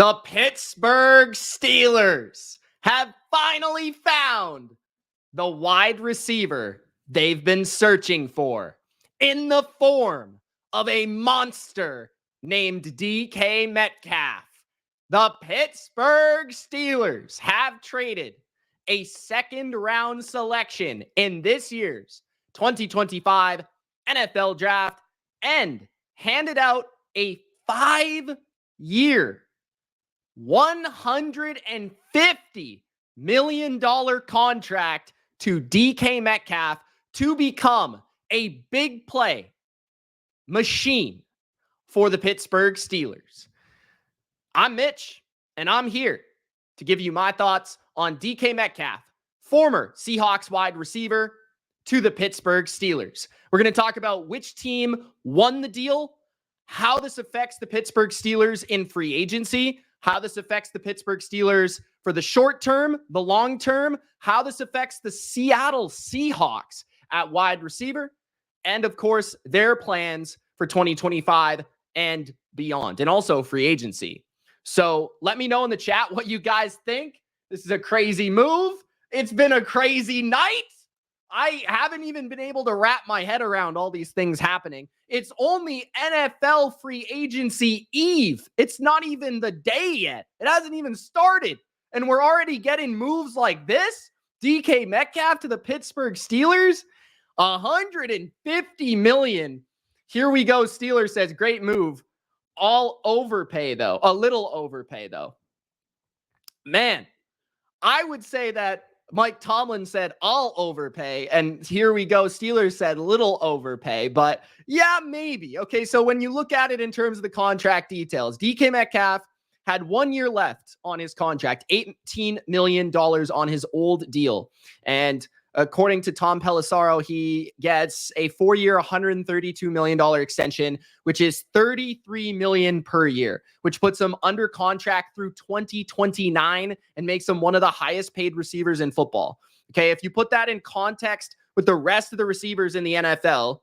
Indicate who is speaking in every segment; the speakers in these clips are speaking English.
Speaker 1: The Pittsburgh Steelers have finally found the wide receiver they've been searching for in the form of a monster named DK Metcalf. The Pittsburgh Steelers have traded a second-round selection in this year's 2025 NFL Draft and handed out a 5-year, $150 million contract to DK Metcalf to become a big play machine for the Pittsburgh Steelers. I'm Mitch, and I'm here to give you my thoughts on DK Metcalf, former Seahawks wide receiver, to the Pittsburgh Steelers. We're going to talk about which team won the deal, how this affects the Pittsburgh Steelers in free agency, how this affects the Pittsburgh Steelers for the short term, the long term, how this affects the Seattle Seahawks at wide receiver, and of course, their plans for 2025 and beyond, and also free agency. So let me know in the chat what you guys think. This is a crazy move. It's been a crazy night. I haven't even been able to wrap my head around all these things happening. It's only NFL free agency eve. It's not even the day yet. It hasn't even started. And we're already getting moves like this. DK Metcalf to the Pittsburgh Steelers. $150 million. Here we go. Steelers says, great move. All overpay, though. A little overpay, though. Man, I would say that Mike Tomlin said, I'll overpay. And here we go. Steelers said little overpay, but yeah, maybe. Okay, so when you look at it in terms of the contract details, DK Metcalf had 1 year left on his contract, $18 million on his old deal. And according to Tom Pelissaro, he gets a 4-year, $132 million extension, which is $33 million per year, which puts him under contract through 2029 and makes him one of the highest paid receivers in football. Okay, if you put that in context with the rest of the receivers in the NFL,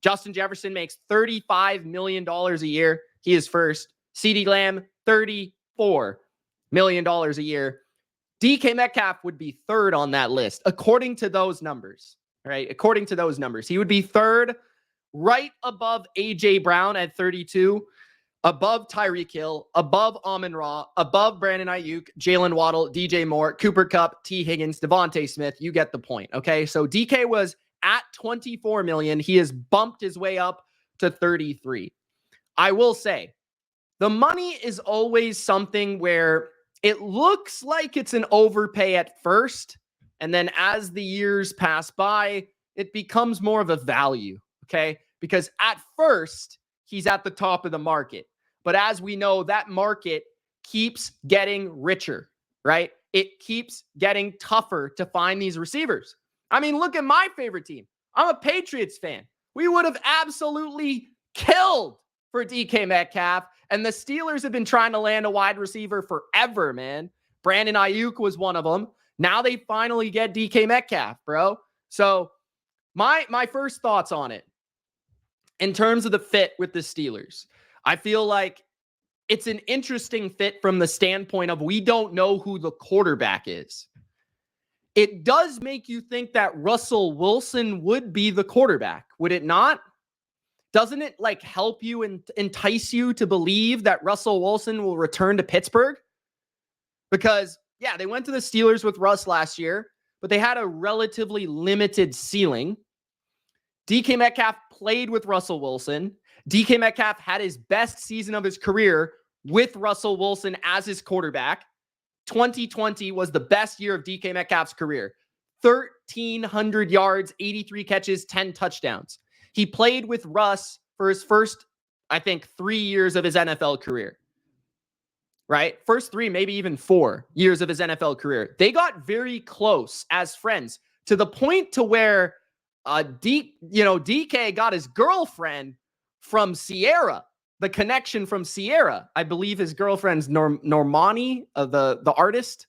Speaker 1: Justin Jefferson makes $35 million a year. He is first. CeeDee Lamb, $34 million a year. DK Metcalf would be third on that list, according to those numbers, right? According to those numbers, he would be third, right above A.J. Brown at 32, above Tyreek Hill, above Amon-Ra, above Brandon Ayuk, Jalen Waddle, DJ Moore, Cooper Kupp, T. Higgins, Devontae Smith. You get the point, okay? So DK was at $24 million. He has bumped his way up to 33. I will say, the money is always something where it looks like it's an overpay at first, and then as the years pass by, it becomes more of a value, okay? Because at first, he's at the top of the market. But as we know, that market keeps getting richer, right? It keeps getting tougher to find these receivers. I mean, look at my favorite team. I'm a Patriots fan. We would have absolutely killed for DK Metcalf. And the Steelers have been trying to land a wide receiver forever, man. Brandon Ayuk was one of them. Now they finally get DK Metcalf, bro. So my first thoughts on it, in terms of the fit with the Steelers, I feel like it's an interesting fit from the standpoint of we don't know who the quarterback is. It does make you think that Russell Wilson would be the quarterback, would it not? Doesn't it like help you and entice you to believe that Russell Wilson will return to Pittsburgh? Because, yeah, they went to the Steelers with Russ last year, but they had a relatively limited ceiling. DK Metcalf played with Russell Wilson. DK Metcalf had his best season of his career with Russell Wilson as his quarterback. 2020 was the best year of DK Metcalf's career. 1,300 yards, 83 catches, 10 touchdowns. He played with Russ for his first, I think, 3 years of his NFL career, right? First 3, maybe even 4 years of his NFL career. They got very close as friends to the point to where DK got his girlfriend from Sierra, the connection from Sierra. I believe his girlfriend's Normani, the artist.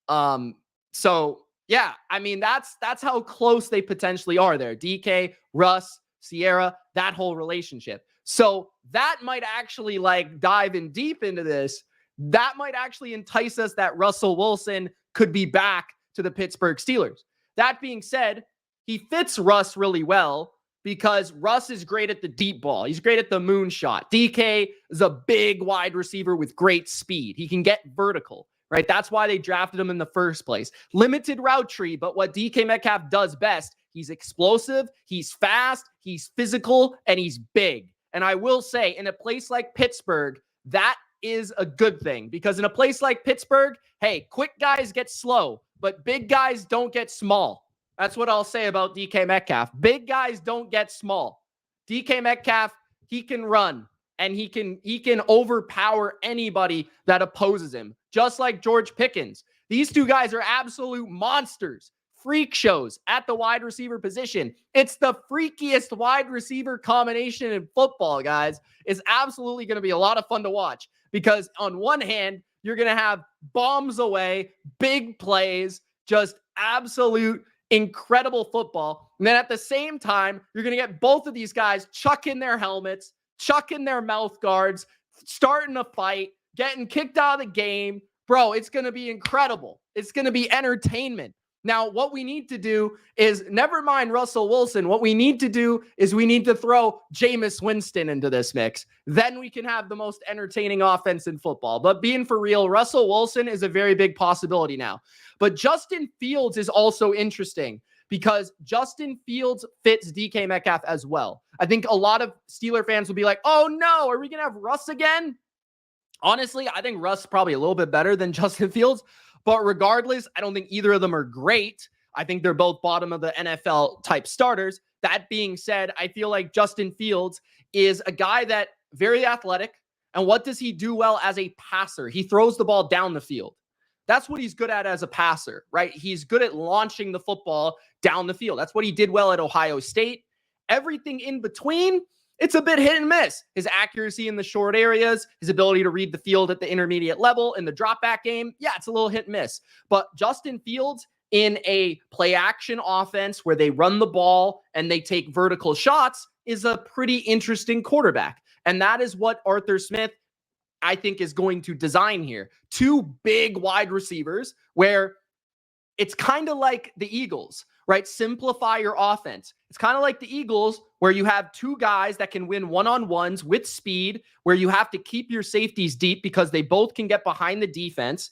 Speaker 1: So yeah, I mean, that's how close they potentially are there. DK, Russ, Sierra, that whole relationship. So that might actually like dive in deep into this. that might actually entice us that Russell Wilson could be back to the Pittsburgh Steelers. That being said, he fits Russ really well because Russ is great at the deep ball. He's great at the moonshot. DK is a big wide receiver with great speed. He can get vertical, right? That's why they drafted him in the first place. Limited route tree, but what DK Metcalf does best, he's explosive, he's fast, he's physical, and he's big. And I will say, in a place like Pittsburgh, that is a good thing, because in a place like Pittsburgh, hey, quick guys get slow, but big guys don't get small. That's what I'll say about DK Metcalf. Big guys don't get small. DK Metcalf, he can run, and he can overpower anybody that opposes him, just like George Pickens. These two guys are absolute monsters, freak shows at the wide receiver position. It's the freakiest wide receiver combination in football, guys. It's absolutely going to be a lot of fun to watch, because on one hand, you're going to have bombs away, big plays, just absolute incredible football. And then at the same time, you're going to get both of these guys chucking their helmets, chucking their mouth guards, starting a fight, getting kicked out of the game. Bro, it's going to be incredible. It's going to be entertainment. Now, what we need to do is, never mind Russell Wilson, what we need to do is we need to throw Jameis Winston into this mix. Then we can have the most entertaining offense in football. But being for real, Russell Wilson is a very big possibility now. But Justin Fields is also interesting, because Justin Fields fits DK Metcalf as well. I think a lot of Steeler fans will be like, oh no, are we going to have Russ again? Honestly, I think Russ is probably a little bit better than Justin Fields. But regardless, I don't think either of them are great. I think they're both bottom of the NFL type starters. That being said, I feel like Justin Fields is a guy that very athletic. And what does he do well as a passer? He throws the ball down the field. That's what he's good at as a passer, right? He's good at launching the football down the field. That's what he did well at Ohio State. Everything in between, it's a bit hit and miss. His accuracy in the short areas, his ability to read the field at the intermediate level, in the drop back game, yeah, it's a little hit and miss. But Justin Fields in a play action offense where they run the ball and they take vertical shots is a pretty interesting quarterback. And that is what Arthur Smith, I think, is going to design here. Two big wide receivers where it's kind of like the Eagles, right? Simplify your offense. It's kind of like the Eagles, where you have two guys that can win one-on-ones with speed, where you have to keep your safeties deep because they both can get behind the defense.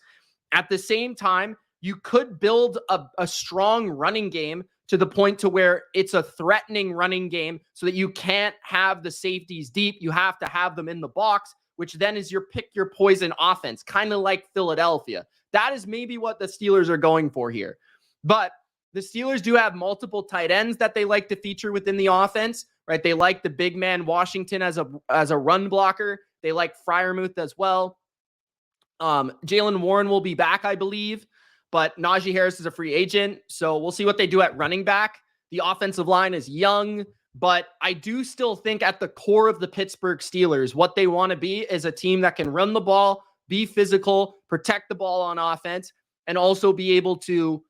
Speaker 1: At the same time, you could build a strong running game to the point to where it's a threatening running game so that you can't have the safeties deep. You have to have them in the box, which then is your pick your poison offense, kind of like Philadelphia. That is maybe what the Steelers are going for here. But the Steelers do have multiple tight ends that they like to feature within the offense, right? They like the big man Washington as a run blocker. They like Freiermuth as well. Jalen Warren will be back, I believe, but Najee Harris is a free agent. So we'll see what they do at running back. The offensive line is young, but I do still think at the core of the Pittsburgh Steelers, what they want to be is a team that can run the ball, be physical, protect the ball on offense, and also be able to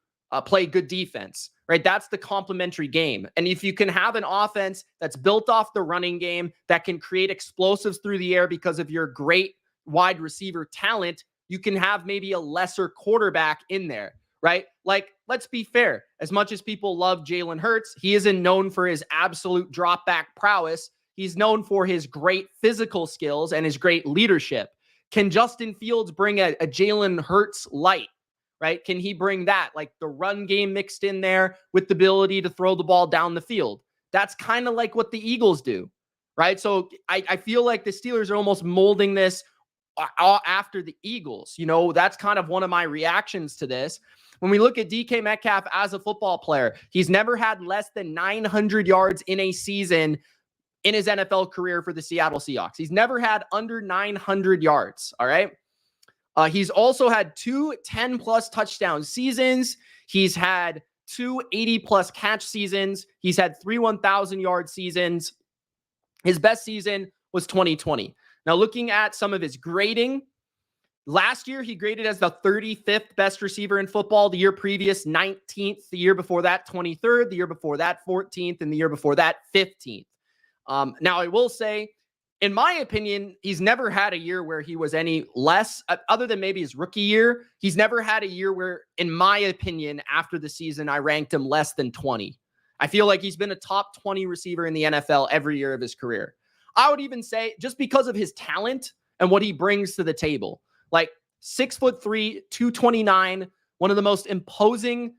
Speaker 1: play good defense, right? That's the complementary game. And if you can have an offense that's built off the running game, that can create explosives through the air because of your great wide receiver talent, you can have maybe a lesser quarterback in there, right? Like, let's be fair. As much as people love Jalen Hurts, he isn't known for his absolute drop back prowess. He's known for his great physical skills and his great leadership. Can Justin Fields bring a Jalen Hurts light? Right? Can he bring that, like the run game mixed in there with the ability to throw the ball down the field? That's kind of like what the Eagles do, right? So I feel like the Steelers are almost molding this after the Eagles. You know, that's kind of one of my reactions to this. When we look at DK Metcalf as a football player, he's never had less than 900 yards in a season in his NFL career for the Seattle Seahawks. He's never had under 900 yards, all right? He's also had two 10-plus touchdown seasons. He's had two 80-plus catch seasons. He's had three 1,000-yard seasons. His best season was 2020. Now, looking at some of his grading, last year he graded as the 35th best receiver in football. The year previous, 19th. The year before that, 23rd. The year before that, 14th. And the year before that, 15th. Now, I will say, in my opinion, he's never had a year where he was any less, other than maybe his rookie year. He's never had a year where, in my opinion, after the season, I ranked him less than 20. I feel like he's been a top 20 receiver in the NFL every year of his career. I would even say just because of his talent and what he brings to the table. Like 6'3", 229, one of the most imposing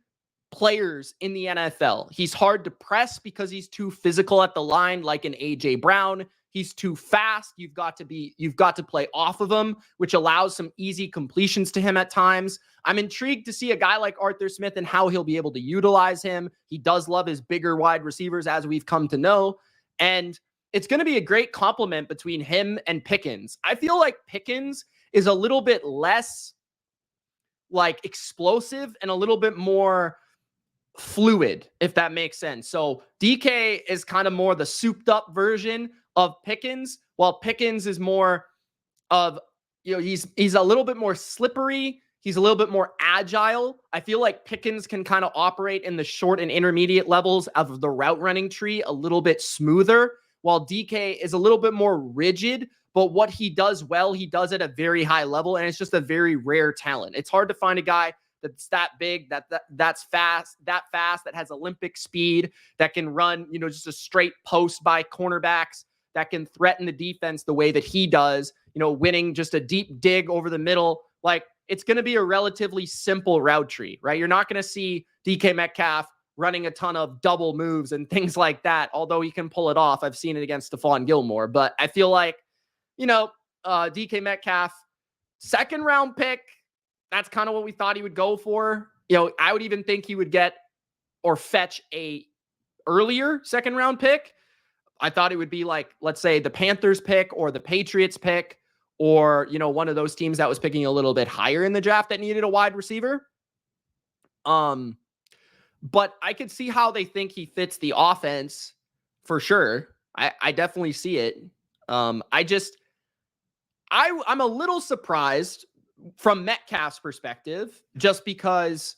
Speaker 1: players in the NFL. He's hard to press because he's too physical at the line, like an AJ Brown. He's too fast. You've got to play off of him, which allows some easy completions to him at times. I'm intrigued to see a guy like Arthur Smith and how he'll be able to utilize him. He does love his bigger wide receivers, as we've come to know. And it's going to be a great complement between him and Pickens. I feel like Pickens is a little bit less like explosive and a little bit more fluid, if that makes sense. So DK is kind of more the souped up version of Pickens, while Pickens is more of, he's a little bit more slippery. He's a little bit more agile. I feel like Pickens can kind of operate in the short and intermediate levels of the route running tree a little bit smoother, while DK is a little bit more rigid. But what he does well, he does at a very high level, and it's just a very rare talent. It's hard to find a guy that's that big, that's fast, that has Olympic speed, that can run, just a straight post by cornerbacks, that can threaten the defense the way that he does, winning just a deep dig over the middle. Like, it's going to be a relatively simple route tree, right? You're not going to see DK Metcalf running a ton of double moves and things like that, although he can pull it off. I've seen it against Stephon Gilmore, but I feel like, DK Metcalf, second round pick, that's kind of what we thought he would go for. I would even think he would get or fetch a earlier second round pick. I thought it would be like, let's say the Panthers pick or the Patriots pick, or, one of those teams that was picking a little bit higher in the draft that needed a wide receiver. But I could see how they think he fits the offense for sure. I definitely see it. I'm a little surprised from Metcalf's perspective, just because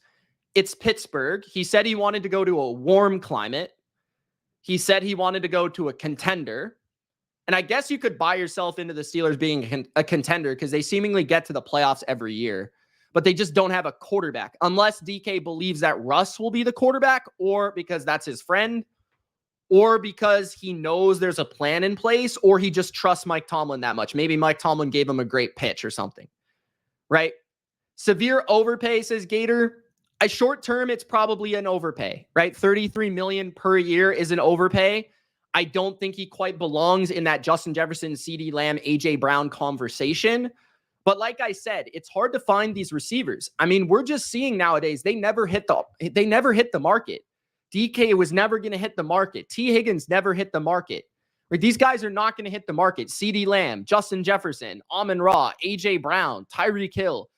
Speaker 1: it's Pittsburgh. He said he wanted to go to a warm climate. He said he wanted to go to a contender. And I guess you could buy yourself into the Steelers being a contender because they seemingly get to the playoffs every year, but they just don't have a quarterback, unless DK believes that Russ will be the quarterback, or because that's his friend, or because he knows there's a plan in place, or he just trusts Mike Tomlin that much. Maybe Mike Tomlin gave him a great pitch or something, right? Severe overpay, says Gator. A short term, it's probably an overpay, right? $33 million per year is an overpay. I don't think he quite belongs in that Justin Jefferson, CeeDee Lamb, AJ Brown conversation. But like I said, it's hard to find these receivers. I mean, we're just seeing nowadays, they never hit the market. DK was never going to hit the market. T. Higgins never hit the market. Right? These guys are not going to hit the market. CeeDee Lamb, Justin Jefferson, Amon-Ra, AJ Brown, Tyreek Hill,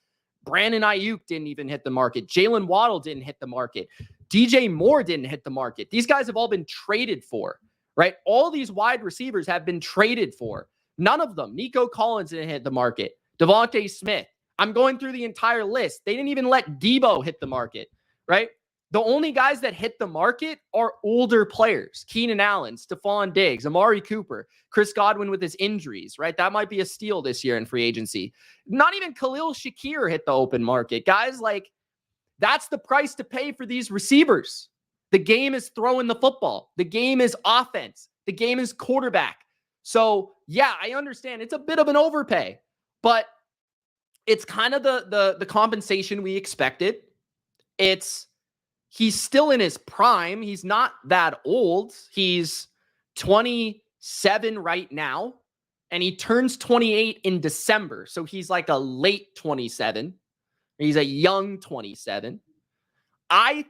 Speaker 1: Brandon Ayuk didn't even hit the market. Jalen Waddle didn't hit the market. DJ Moore didn't hit the market. These guys have all been traded for, right? All these wide receivers have been traded for. None of them. Nico Collins didn't hit the market. Devontae Smith. I'm going through the entire list. They didn't even let Debo hit the market, right? The only guys that hit the market are older players. Keenan Allen, Stephon Diggs, Amari Cooper, Chris Godwin with his injuries, right? That might be a steal this year in free agency. Not even Khalil Shakir hit the open market. Guys, like, that's the price to pay for these receivers. The game is throwing the football. The game is offense. The game is quarterback. So, yeah, I understand. It's a bit of an overpay, but it's kind of the compensation we expected. He's still in his prime. He's not that old. He's 27 right now, and he turns 28 in December. So he's like a late 27. He's a young 27. I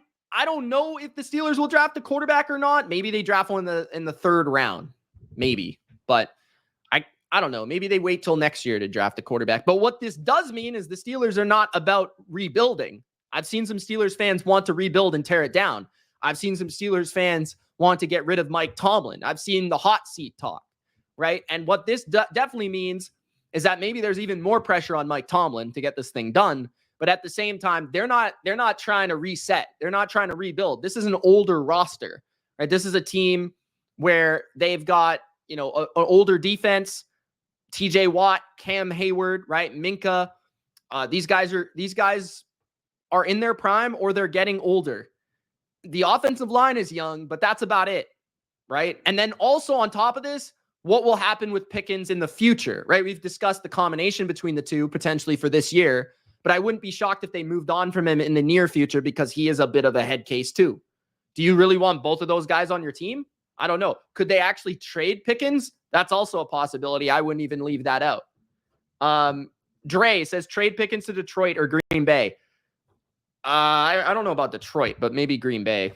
Speaker 1: don't know if the Steelers will draft a quarterback or not. Maybe they draft one in the third round. Maybe. But I don't know. Maybe they wait till next year to draft a quarterback. But what this does mean is the Steelers are not about rebuilding. I've seen some Steelers fans want to rebuild and tear it down. I've seen some Steelers fans want to get rid of Mike Tomlin. I've seen the hot seat talk, right? And what this definitely means is that maybe there's even more pressure on Mike Tomlin to get this thing done. But at the same time, they're not trying to reset. They're not trying to rebuild. This is an older roster, right? This is a team where they've got you know, an older defense. TJ Watt, Cam Hayward, right? Minka. These guys are in their prime or they're getting older. The offensive line is young, but that's about it, right? And then also on top of this, what will happen with Pickens in the future, right? We've discussed the combination between the two potentially for this year, but I wouldn't be shocked if they moved on from him in the near future because he is a bit of a head case too. Do you really want both of those guys on your team? I don't know. Could they actually trade Pickens? That's also a possibility. I wouldn't even leave that out. Dre says trade Pickens to Detroit or Green Bay. I don't know about Detroit, but maybe Green Bay.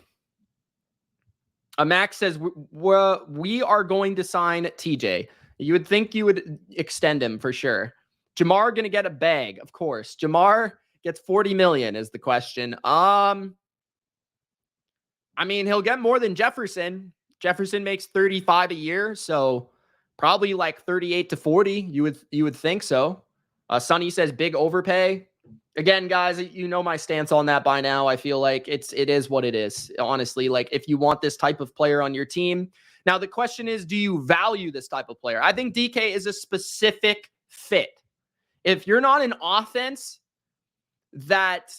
Speaker 1: Max says we are going to sign TJ. You would think you would extend him for sure. Jamar going to get a bag, of course. Jamar gets 40 million is the question. I mean, he'll get more than Jefferson. Jefferson makes 35 a year, so probably like 38 to 40. You would think so. Sonny says big overpay. Again, guys, you know my stance on that by now. I feel like it is what it is. Honestly, like if you want this type of player on your team. Now, the question is, do you value this type of player? I think DK is a specific fit. If you're not an offense that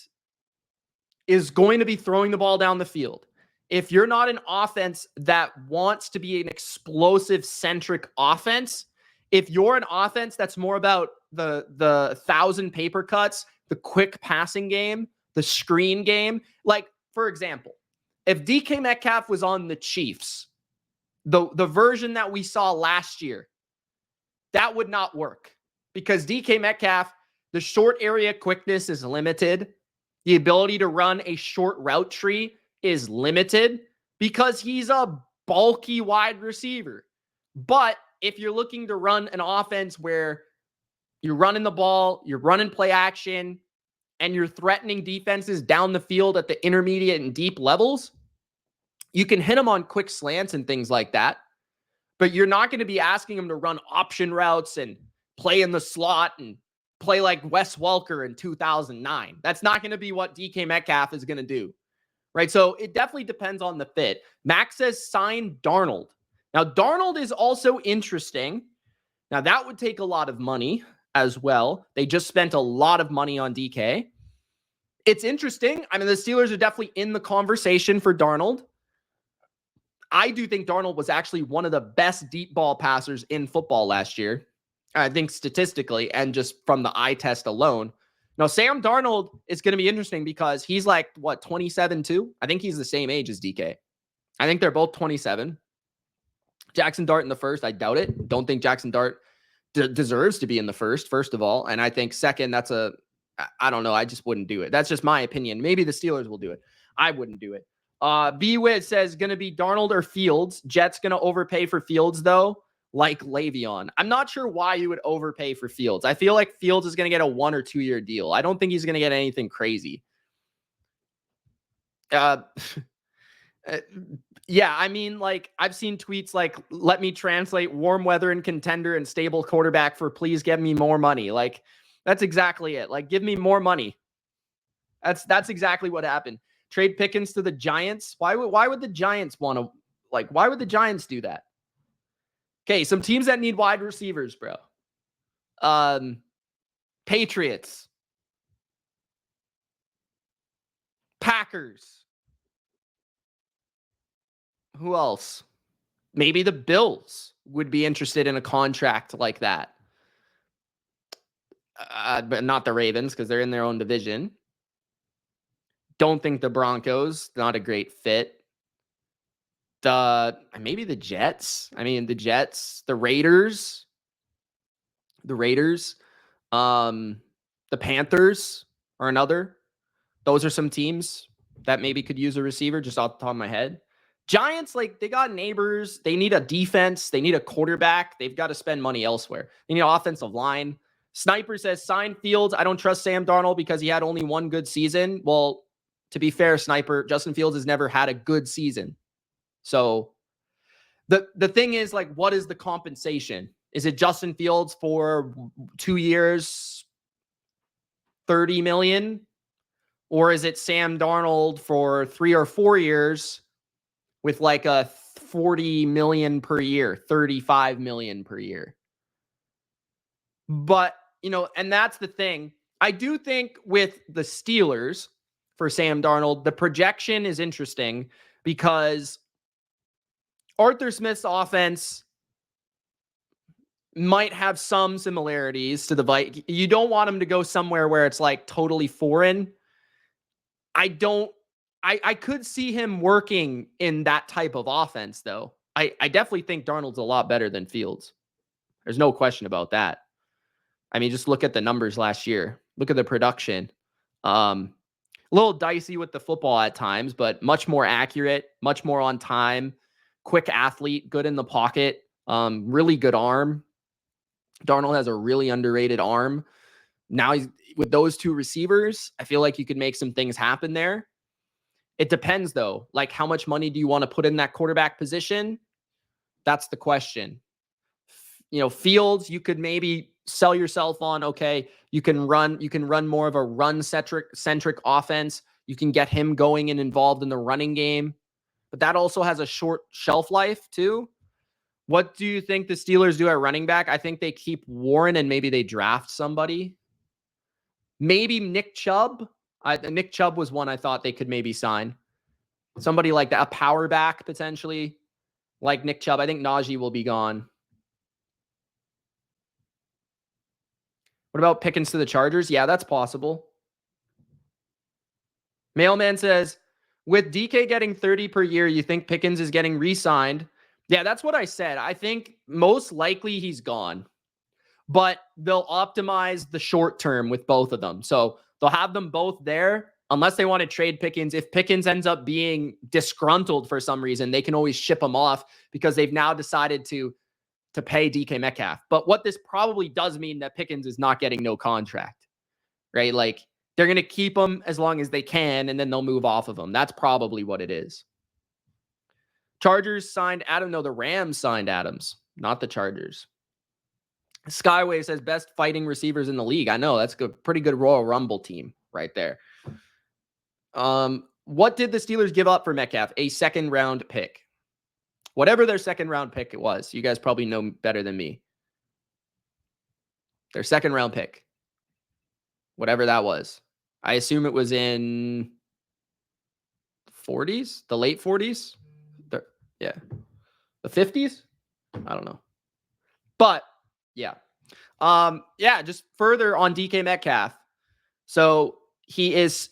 Speaker 1: is going to be throwing the ball down the field, if you're not an offense that wants to be an explosive centric offense, if you're an offense that's more about the 1,000 paper cuts, the quick passing game, the screen game. Like, for example, if DK Metcalf was on the Chiefs, the version that we saw last year, that would not work because DK Metcalf, the short area quickness is limited. The ability to run a short route tree is limited because he's a bulky wide receiver. But if you're looking to run an offense where you're running the ball, you're running play action, and you're threatening defenses down the field at the intermediate and deep levels, you can hit them on quick slants and things like that. But you're not going to be asking them to run option routes and play in the slot and play like Wes Welker in 2009. That's not going to be what DK Metcalf is going to do, right? So it definitely depends on the fit. Max says sign Darnold. Now, Darnold is also interesting. Now, that would take a lot of money as well. They just spent a lot of money on DK. It's interesting. I mean, the Steelers are definitely in the conversation for Darnold. I do think Darnold was actually one of the best deep ball passers in football last year. I think statistically and just from the eye test alone. Now, Sam Darnold is going to be interesting because he's like, what, 27 too? I think he's the same age as DK. I think they're both 27. Jackson Dart in the first, I doubt it. Don't think Jackson Dart deserves to be in the first of all. And I think second, I don't know. I just wouldn't do it. That's just my opinion. Maybe the Steelers will do it. I wouldn't do it. B-Wit says going to be Darnold or Fields. Jets going to overpay for Fields though, like Le'Veon. I'm not sure why you would overpay for Fields. I feel like Fields is going to get a 1 or 2 year deal. I don't think he's going to get anything crazy. Yeah, I mean, like, I've seen tweets like, let me translate warm weather and contender and stable quarterback for please give me more money. Like, that's exactly it. Like, give me more money. That's exactly what happened. Trade Pickens to the Giants. Why would the Giants want to, like, why would the Giants do that? Okay, some teams that need wide receivers, bro. Patriots. Packers. Who else? Maybe the Bills would be interested in a contract like that. But not the Ravens because they're in their own division. Don't think the Broncos, not a great fit. Maybe the Jets. I mean, the Jets, the Raiders, the Panthers are another. Those are some teams that maybe could use a receiver just off the top of my head. Giants, like, they got neighbors. They need a defense. They need a quarterback. They've got to spend money elsewhere. They need an offensive line. Sniper says, sign Fields. I don't trust Sam Darnold because he had only one good season. Well, to be fair, Sniper, Justin Fields has never had a good season. So the thing is, like, what is the compensation? Is it Justin Fields for 2 years, 30 million? Or is it Sam Darnold for 3 or 4 years with like a 40 million per year, 35 million per year. But, and that's the thing. I do think with the Steelers for Sam Darnold, the projection is interesting because Arthur Smith's offense might have some similarities to the Vikings. You don't want him to go somewhere where it's like totally foreign. I could see him working in that type of offense, though. I definitely think Darnold's a lot better than Fields. There's no question about that. I mean, just look at the numbers last year. Look at the production. A little dicey with the football at times, but much more accurate, much more on time, quick athlete, good in the pocket, really good arm. Darnold has a really underrated arm. Now he's with those two receivers. I feel like you could make some things happen there. It depends, though. Like, how much money do you want to put in that quarterback position? That's the question. Fields, you could maybe sell yourself on, okay, you can run more of a run-centric offense. You can get him going and involved in the running game. But that also has a short shelf life, too. What do you think the Steelers do at running back? I think they keep Warren and maybe they draft somebody. Maybe Nick Chubb. Nick Chubb was one I thought they could maybe sign. Somebody like that, a power back potentially, like Nick Chubb. I think Najee will be gone. What about Pickens to the Chargers? Yeah, that's possible. Mailman says, with DK getting 30 per year, you think Pickens is getting re-signed? Yeah, that's what I said. I think most likely he's gone. But they'll optimize the short term with both of them. So they'll have them both there unless they want to trade Pickens. If Pickens ends up being disgruntled for some reason, they can always ship him off because they've now decided to pay DK Metcalf. But what this probably does mean that Pickens is not getting no contract, right? Like, they're going to keep him as long as they can, and then they'll move off of him. That's probably what it is. Chargers signed Adams. No, the Rams signed Adams, not the Chargers. Skyway says best fighting receivers in the league. I know that's a pretty good Royal Rumble team right there. What did the Steelers give up for Metcalf? A second round pick. Whatever their second round pick it was. You guys probably know better than me. Their second round pick. Whatever that was. I assume it was in 40s, the late 40s. The 50s. I don't know. But yeah. Just further on DK Metcalf. So he is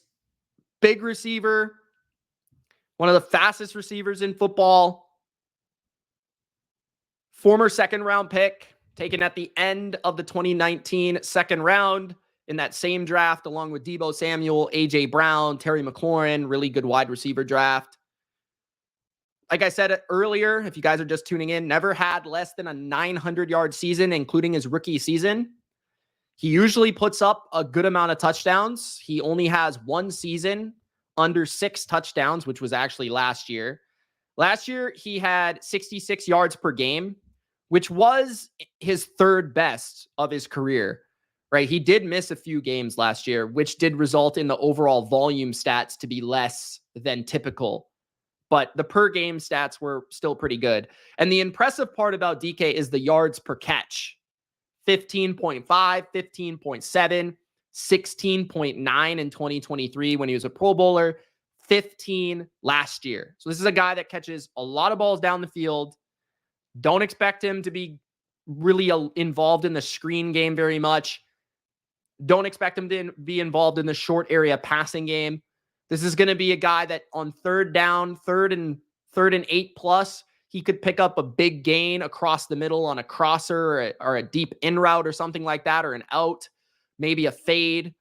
Speaker 1: big receiver, one of the fastest receivers in football. Former second round pick, taken at the end of the 2019 second round in that same draft, along with Deebo Samuel, AJ Brown, Terry McLaurin, really good wide receiver draft. Like I said earlier, if you guys are just tuning in, never had less than a 900-yard season, including his rookie season. He usually puts up a good amount of touchdowns. He only has one season under 6 touchdowns, which was actually last year. Last year, he had 66 yards per game, which was his third best of his career, right? He did miss a few games last year, which did result in the overall volume stats to be less than typical. But the per game stats were still pretty good. And the impressive part about DK is the yards per catch. 15.5, 15.7, 16.9 in 2023 when he was a Pro Bowler, 15 last year. So this is a guy that catches a lot of balls down the field. Don't expect him to be really involved in the screen game very much. Don't expect him to be involved in the short area passing game. This is going to be a guy that on third down, third and 8+, he could pick up a big gain across the middle on a crosser or a deep in route or something like that, or an out, maybe a fade,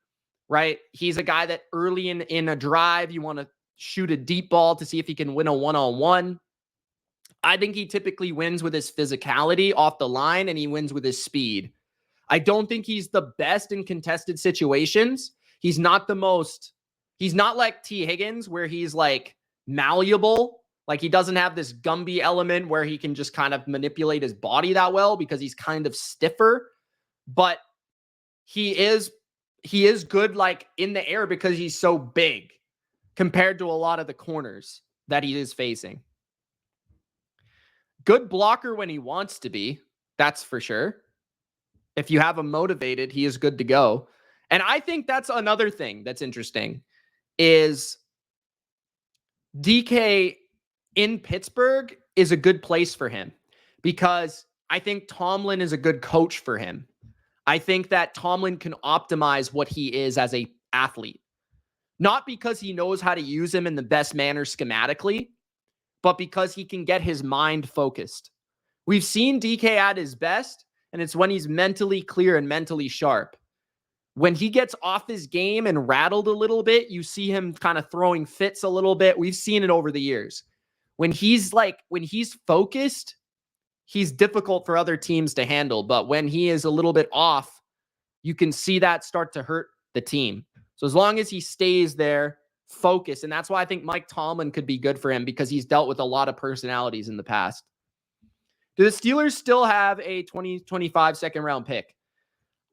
Speaker 1: right? He's a guy that early in a drive, you want to shoot a deep ball to see if he can win a one-on-one. I think he typically wins with his physicality off the line, and he wins with his speed. I don't think he's the best in contested situations. He's not like T. Higgins, where he's like malleable. Like, he doesn't have this Gumby element where he can just kind of manipulate his body that well because he's kind of stiffer. But he is good like in the air because he's so big compared to a lot of the corners that he is facing. Good blocker when he wants to be. That's for sure. If you have him motivated, he is good to go. And I think that's another thing that's interesting is DK in Pittsburgh is a good place for him because I think Tomlin is a good coach for him. I think that Tomlin can optimize what he is as a athlete, not because he knows how to use him in the best manner schematically, but because he can get his mind focused. We've seen DK at his best, and it's when he's mentally clear and mentally sharp. When he gets off his game and rattled a little bit, you see him kind of throwing fits a little bit. We've seen it over the years. When he's focused, he's difficult for other teams to handle. But when he is a little bit off, you can see that start to hurt the team. So as long as he stays there, focused, and that's why I think Mike Tomlin could be good for him because he's dealt with a lot of personalities in the past. Do the Steelers still have a 2025 second round pick?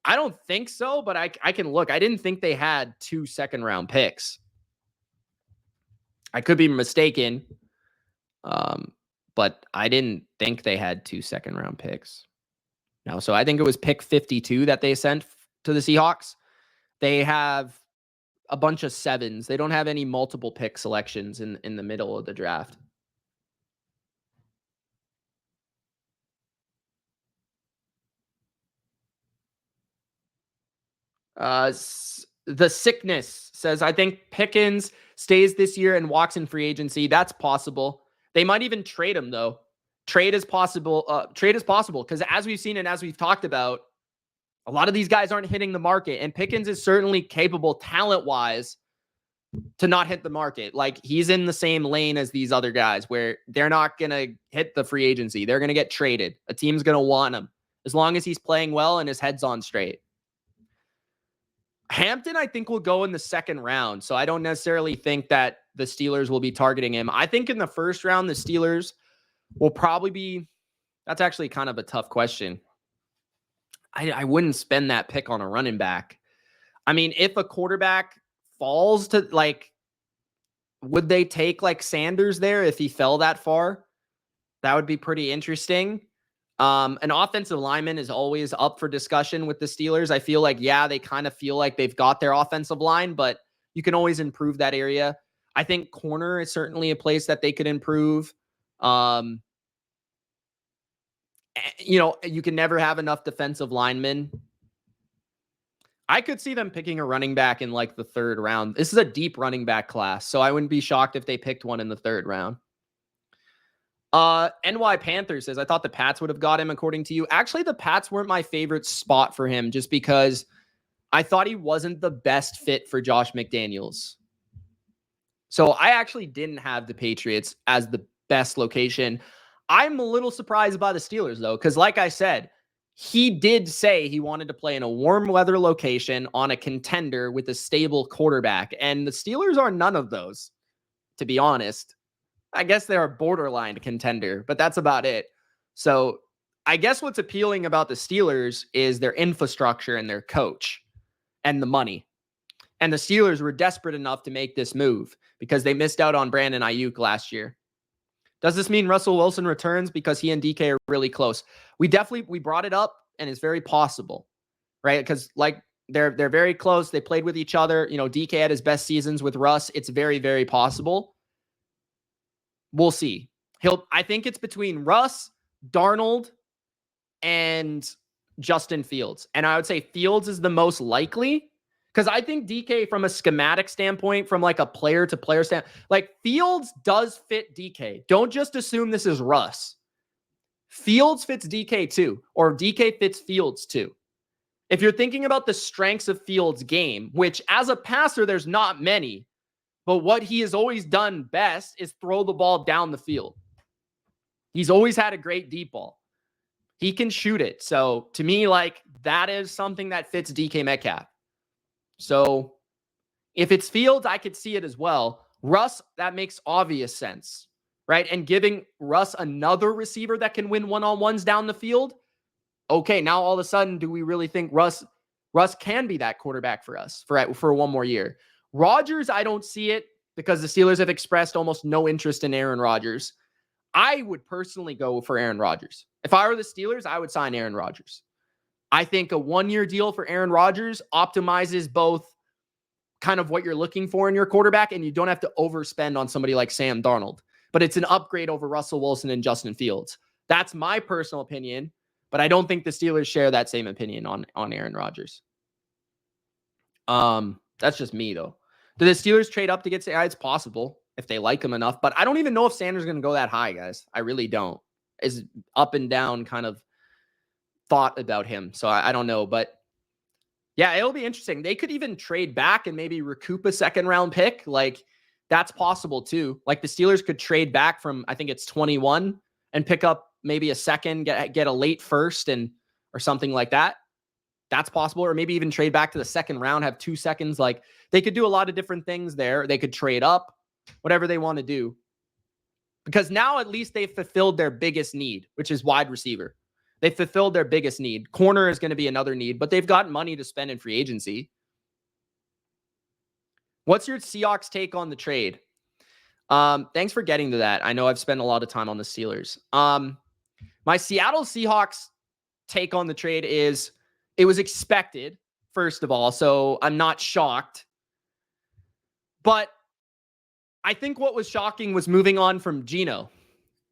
Speaker 1: I don't think so, but I can look. I didn't think they had 2 second round picks. I could be mistaken, but I didn't think they had 2 second round picks. No, so I think it was pick 52 that they sent to the Seahawks. They have a bunch of 7s. They don't have any multiple pick selections in the middle of the draft. The sickness says, I think Pickens stays this year and walks in free agency. That's possible. They might even trade him, though. Trade is possible. Trade is possible because as we've seen and as we've talked about, a lot of these guys aren't hitting the market, and Pickens is certainly capable talent-wise to not hit the market. Like, he's in the same lane as these other guys where they're not going to hit the free agency. They're going to get traded. A team's going to want him as long as he's playing well and his head's on straight. Hampton, I think, will go in the second round. So I don't necessarily think that the Steelers will be targeting him. I think in the first round, the Steelers will probably be, that's actually kind of a tough question. I wouldn't spend that pick on a running back. I mean, if a quarterback falls to would they take Sanders there if he fell that far? That would be pretty interesting. An offensive lineman is always up for discussion with the Steelers. I feel like, they kind of feel like they've got their offensive line, but you can always improve that area. I think corner is certainly a place that they could improve. You can never have enough defensive linemen. I could see them picking a running back in the third round. This is a deep running back class, so I wouldn't be shocked if they picked one in the third round. NY Panthers says, I thought the Pats would have got him according to you. Actually, the Pats weren't my favorite spot for him just because I thought he wasn't the best fit for Josh McDaniels. So I actually didn't have the Patriots as the best location. I'm a little surprised by the Steelers, though, because like I said, he did say he wanted to play in a warm weather location on a contender with a stable quarterback. And the Steelers are none of those, to be honest. I guess they're a borderline contender, but that's about it. So I guess what's appealing about the Steelers is their infrastructure and their coach and the money. And the Steelers were desperate enough to make this move because they missed out on Brandon Ayuk last year. Does this mean Russell Wilson returns because he and DK are really close? We brought it up, and it's very possible, right? Because they're very close. They played with each other. DK had his best seasons with Russ. It's very, very possible. We'll see. I think it's between Russ, Darnold, and Justin Fields. And I would say Fields is the most likely because I think DK from a schematic standpoint, from a player to player standpoint, Fields does fit DK. Don't just assume this is Russ. Fields fits DK too, or DK fits Fields too. If you're thinking about the strengths of Fields' game, which as a passer, there's not many, but what he has always done best is throw the ball down the field. He's always had a great deep ball. He can shoot it. So to me, that is something that fits DK Metcalf. So if it's Fields, I could see it as well. Russ, that makes obvious sense, right? And giving Russ another receiver that can win one-on-ones down the field. Okay, now all of a sudden, do we really think Russ can be that quarterback for us for one more year? Rodgers, I don't see it because the Steelers have expressed almost no interest in Aaron Rodgers. I would personally go for Aaron Rodgers. If I were the Steelers, I would sign Aaron Rodgers. I think a 1-year deal for Aaron Rodgers optimizes both kind of what you're looking for in your quarterback, and you don't have to overspend on somebody like Sam Darnold. But it's an upgrade over Russell Wilson and Justin Fields. That's my personal opinion, but I don't think the Steelers share that same opinion on Aaron Rodgers. That's just me, though. Do the Steelers trade up to get Sanders? It's possible if they like him enough, but I don't even know if Sanders is going to go that high, guys. I really don't. It's up and down kind of thought about him, so I don't know, but yeah, it'll be interesting. They could even trade back and maybe recoup a second-round pick. Like, that's possible too. Like, the Steelers could trade back from, I think it's 21, and pick up maybe a second, get a late first or something like that. That's possible. Or maybe even trade back to the second round, have 2 seconds. Like, they could do a lot of different things there. They could trade up, whatever they want to do. Because now at least they've fulfilled their biggest need, which is wide receiver. They fulfilled their biggest need. Corner is going to be another need, but they've got money to spend in free agency. What's your Seahawks take on the trade? Thanks for getting to that. I know I've spent a lot of time on the Steelers. My Seattle Seahawks take on the trade is it was expected, first of all, so I'm not shocked. But I think what was shocking was moving on from Geno.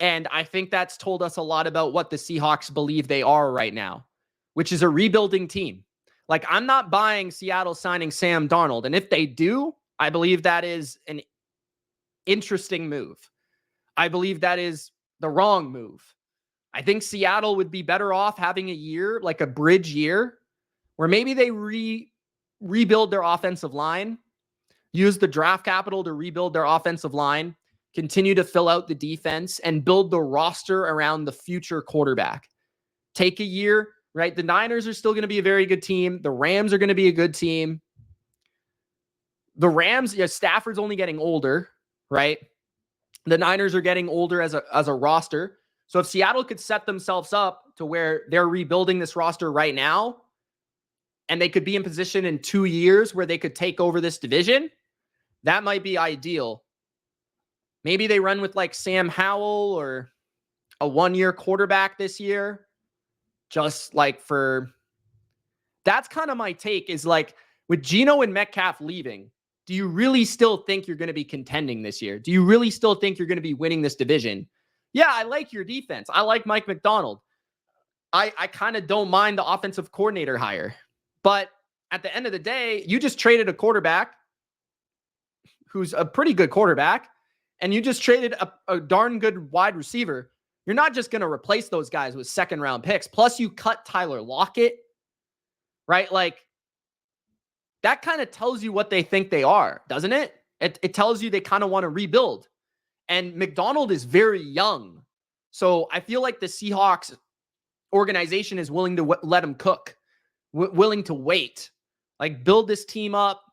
Speaker 1: And I think that's told us a lot about what the Seahawks believe they are right now, which is a rebuilding team. Like, I'm not buying Seattle signing Sam Darnold. And if they do, I believe that is an interesting move. I believe that is the wrong move. I think Seattle would be better off having a year, like a bridge year, where maybe they rebuild their offensive line, use the draft capital to rebuild their offensive line, continue to fill out the defense, and build the roster around the future quarterback. Take a year, right? The Niners are still going to be a very good team. The Rams are going to be a good team. The Rams, Stafford's only getting older, right? The Niners are getting older as a roster. So if Seattle could set themselves up to where they're rebuilding this roster right now, and they could be in position in 2 years where they could take over this division, that might be ideal. Maybe they run with like Sam Howell or a 1-year quarterback this year. Just like that's kind of my take, is like with Geno and Metcalf leaving, do you really still think you're going to be contending this year? Do you really still think you're going to be winning this division? Yeah, I like your defense. I like Mike McDonald. I kind of don't mind the offensive coordinator hire. But at the end of the day, you just traded a quarterback who's a pretty good quarterback, and you just traded a darn good wide receiver. You're not just going to replace those guys with second-round picks. Plus, you cut Tyler Lockett, right? Like, that kind of tells you what they think they are, doesn't it? It tells you they kind of want to rebuild. And McDonald is very young. So I feel like the Seahawks organization is willing to let him cook, willing to wait, like build this team up.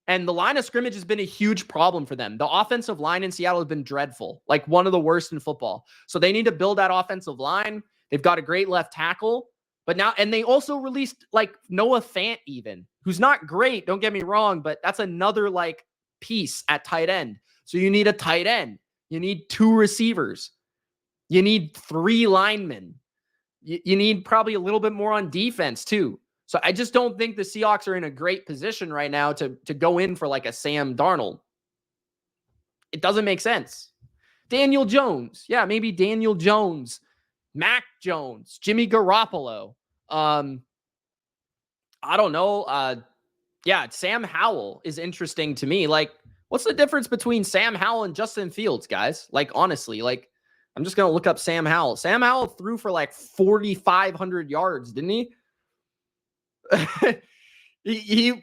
Speaker 1: And the line of scrimmage has been a huge problem for them. The offensive line in Seattle has been dreadful, like one of the worst in football. So they need to build that offensive line. They've got a great left tackle. But now, and they also released like Noah Fant even, who's not great, don't get me wrong, but that's another like piece at tight end. So you need a tight end. You need 2 receivers. You need 3 linemen. You need probably a little bit more on defense too. So I just don't think the Seahawks are in a great position right now to go in for like a Sam Darnold. It doesn't make sense. Daniel Jones. Yeah, maybe Daniel Jones. Mac Jones. Jimmy Garoppolo. I don't know. Yeah, Sam Howell is interesting to me. Like, what's the difference between Sam Howell and Justin Fields, guys? Like, honestly, like, I'm just going to look up Sam Howell. Sam Howell threw for like 4,500 yards, didn't he? he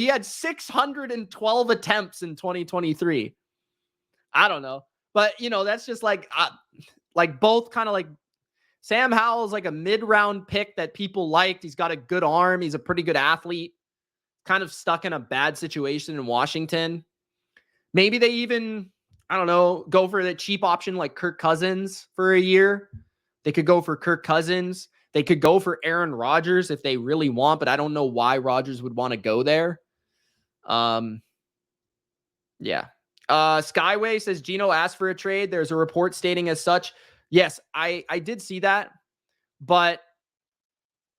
Speaker 1: had 612 attempts in 2023. I don't know. But, that's just like both kind of like Sam Howell's like a mid-round pick that people liked. He's got a good arm. He's a pretty good athlete. Kind of stuck in a bad situation in Washington. Maybe they even, I don't know, go for the cheap option like Kirk Cousins for a year. They could go for Kirk Cousins. They could go for Aaron Rodgers if they really want, but I don't know why Rodgers would want to go there. Yeah. Skyway says Gino asked for a trade. There's a report stating as such. Yes, I did see that, but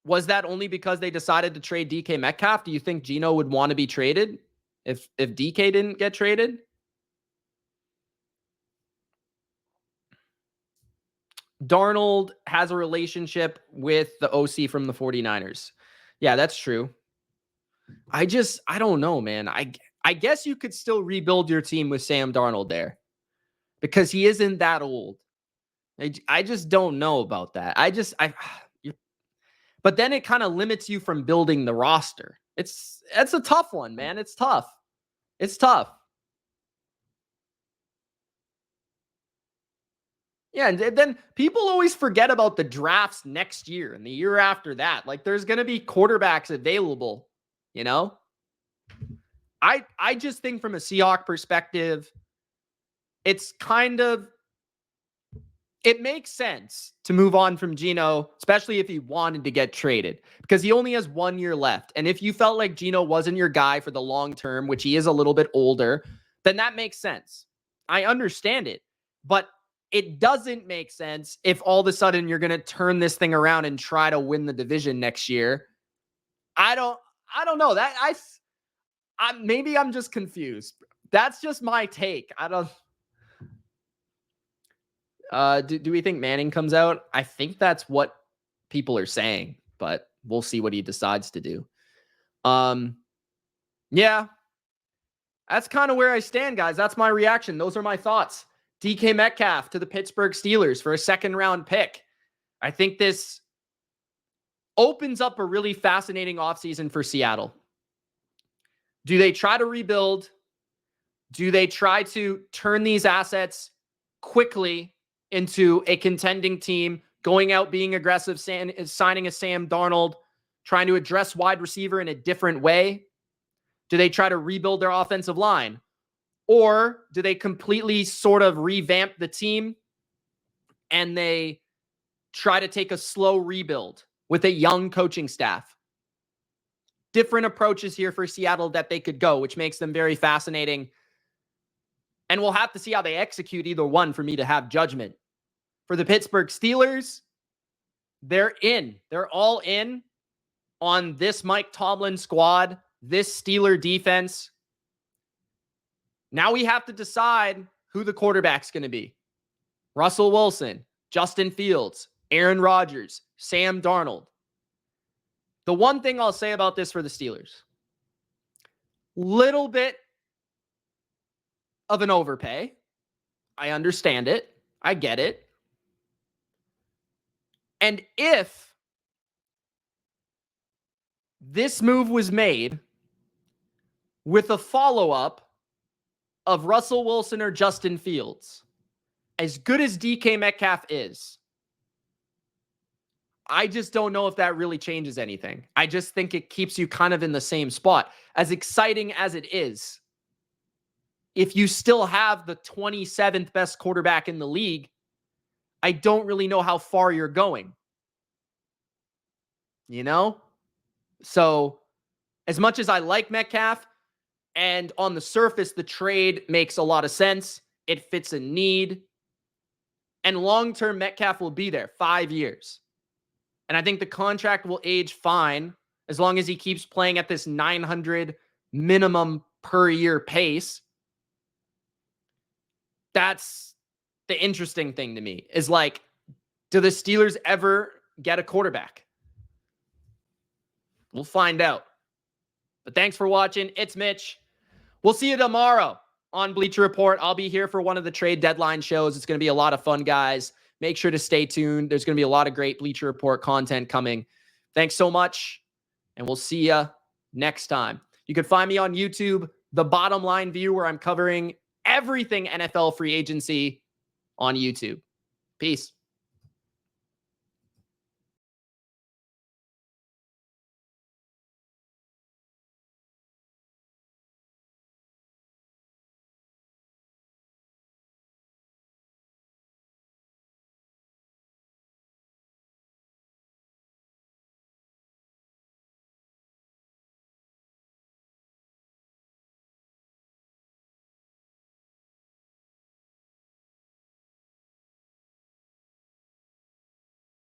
Speaker 1: was that only because they decided to trade DK Metcalf? Do you think Gino would want to be traded if DK didn't get traded? Darnold has a relationship with the OC from the 49ers. Yeah, that's true. I don't know, man. I guess you could still rebuild your team with Sam Darnold there because he isn't that old. I just don't know about that. But then it kind of limits you from building the roster. It's a tough one, man. It's tough. It's tough. Yeah, and then people always forget about the drafts next year and the year after that. Like there's going to be quarterbacks available, you know? I just think from a Seahawks perspective, it's it makes sense to move on from Gino, especially if he wanted to get traded, because he only has 1 year left. And if you felt like Gino wasn't your guy for the long term, which he is a little bit older, then that makes sense. I understand it, but it doesn't make sense if all of a sudden you're going to turn this thing around and try to win the division next year. I don't know that maybe I'm just confused. That's just my take. I don't. Do we think Manning comes out? I think that's what people are saying, but we'll see what he decides to do. Yeah, that's kind of where I stand, guys. That's my reaction. Those are my thoughts. DK Metcalf to the Pittsburgh Steelers for a 2nd-round pick. I think this opens up a really fascinating offseason for Seattle. Do they try to rebuild? Do they try to turn these assets quickly into a contending team, going out, being aggressive, signing a Sam Darnold, trying to address wide receiver in a different way? Do they try to rebuild their offensive line? Or do they completely sort of revamp the team and they try to take a slow rebuild with a young coaching staff? Different approaches here for Seattle that they could go, which makes them very fascinating. And we'll have to see how they execute either one for me to have judgment. For the Pittsburgh Steelers, they're in. They're all in on this Mike Tomlin squad, this Steeler defense. Now we have to decide who the quarterback's going to be. Russell Wilson, Justin Fields, Aaron Rodgers, Sam Darnold. The one thing I'll say about this for the Steelers, little bit of an overpay. I understand it. I get it. And if this move was made with a follow-up of Russell Wilson or Justin Fields, as good as DK Metcalf is, I just don't know if that really changes anything. I just think it keeps you kind of in the same spot. As exciting as it is, if you still have the 27th best quarterback in the league, I don't really know how far you're going. You know? So, as much as I like Metcalf, and on the surface, the trade makes a lot of sense. It fits a need. And long-term, Metcalf will be there 5 years. And I think the contract will age fine as long as he keeps playing at this 900 minimum per year pace. That's the interesting thing to me, is like, do the Steelers ever get a quarterback? We'll find out. But thanks for watching. It's Mitch. We'll see you tomorrow on Bleacher Report. I'll be here for one of the trade deadline shows. It's going to be a lot of fun, guys. Make sure to stay tuned. There's going to be a lot of great Bleacher Report content coming. Thanks so much, and we'll see you next time. You can find me on YouTube, The Bottom Line View, where I'm covering everything NFL free agency on YouTube. Peace.